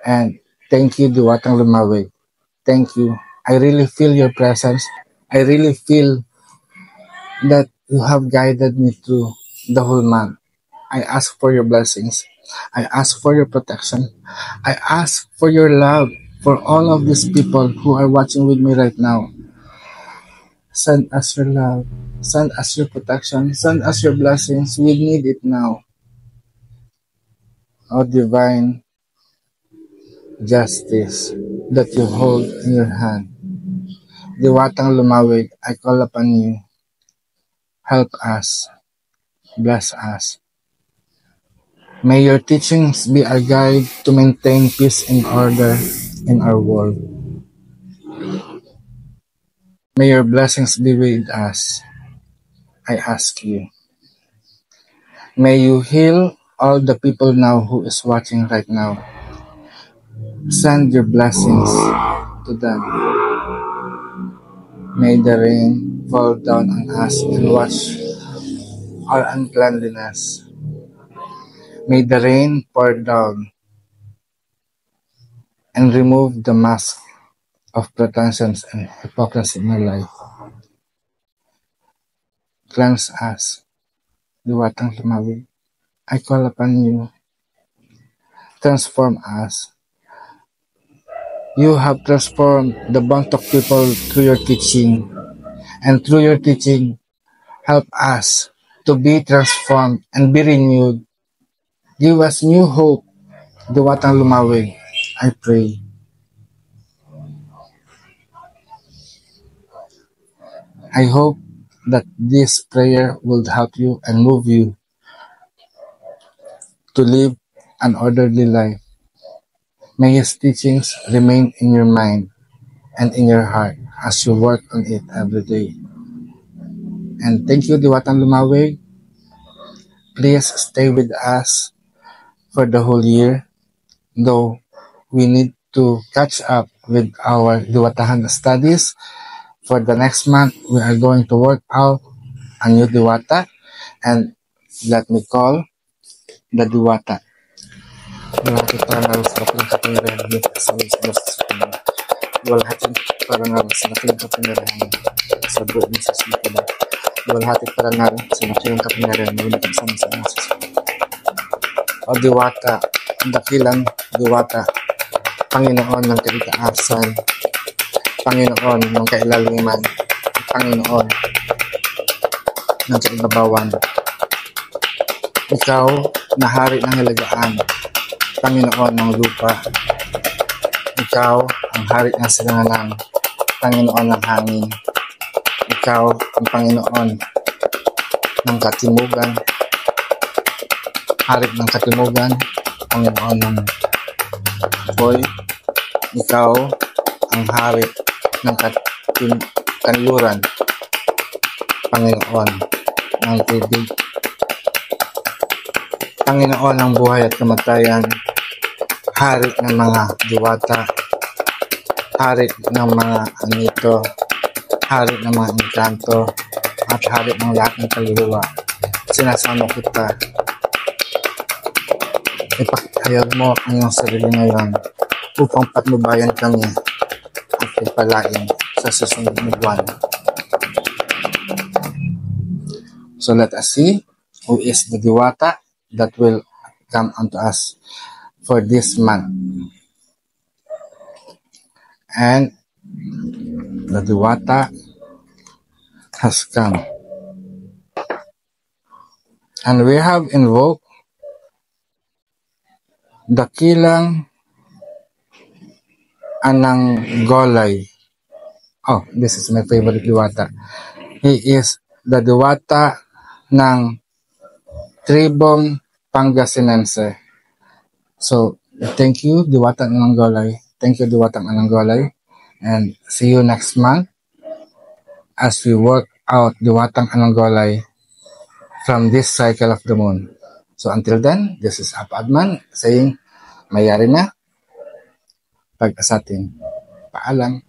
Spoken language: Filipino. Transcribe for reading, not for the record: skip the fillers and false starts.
And thank you, Diwatang Lumawig. Thank you. I really feel your presence. I really feel that you have guided me through the whole month. I ask for your blessings. I ask for your protection. I ask for your love for all of these people who are watching with me right now. Send us your love. Send us your protection. Send us your blessings. We need it now. Oh, divine justice that you hold in your hand. Diwatang Lumawig, I call upon you. Help us. Bless us. May your teachings be our guide to maintain peace and order in our world. May your blessings be with us. I ask you. May you heal all the people now who is watching right now. Send your blessings to them. May the rain fall down on us and wash our uncleanliness. May the rain pour down and remove the mask of pretensions and hypocrisy in our life. Cleanse us, Diwatang Lumawig. I call upon you. Transform us. You have transformed the Bangtok people through your teaching. And through your teaching, help us to be transformed and be renewed. Give us new hope, Diwatang Lumawig. I pray. I hope that this prayer will help you and move you to live an orderly life. May His teachings remain in your mind and in your heart as you work on it every day. And thank you, Diwatang Lumawig. Please stay with us for the whole year, though we need to catch up with our Diwatahan studies. For the next month, we are going to work out a new Diwata, and let me call the Diwata. Luwalhatin parangal sa dakilang kapangyarihan sa Pilipinas. Luwalhatin parangal sa dakilang kapangyarihan sa buong sa Pilipinas. Luwalhatin parangal sa dakilang kapangyarihan sa Pilipinas. O Diwata, ang dakilang Diwata, Panginoon ng kaitaasan, Panginoon ng kailaliman, Panginoon ng kaibabawan. Ikaw na hari ng halagaan, Panginoon ng lupa. Ikaw ang hari ng silanganan, Panginoon ng hangin. Ikaw ang Panginoon ng katimugan, hari ng katimugan, Panginoon ng boy. Ikaw ang hari ng kanluran, Panginoon ng tubig. Panginoon ng buhay at kamatayan, hari ng mga diwata, hari ng mga anito, hari ng mga engkanto, at hari ng lahat ng kaluluwa. Sinasama kita. Ipakayag mo ang iyong sarili ngayon upang patnubayan kami at ipalain sa susunod na buwan. So let us see who is the diwata that will come unto us for this month. And the Diwata has come. And we have invoked Dakilang Ananggolay. Oh, this is my favorite Diwata. He is the Diwata ng Tribong Pangasinense. So, thank you, Diwatang Ananggolay. Thank you, Diwatang Ananggolay. And see you next month as we work out Diwatang Ananggolay from this cycle of the moon. So, until then, this is Apadman saying, mayari na, pag-asatin. Paalam.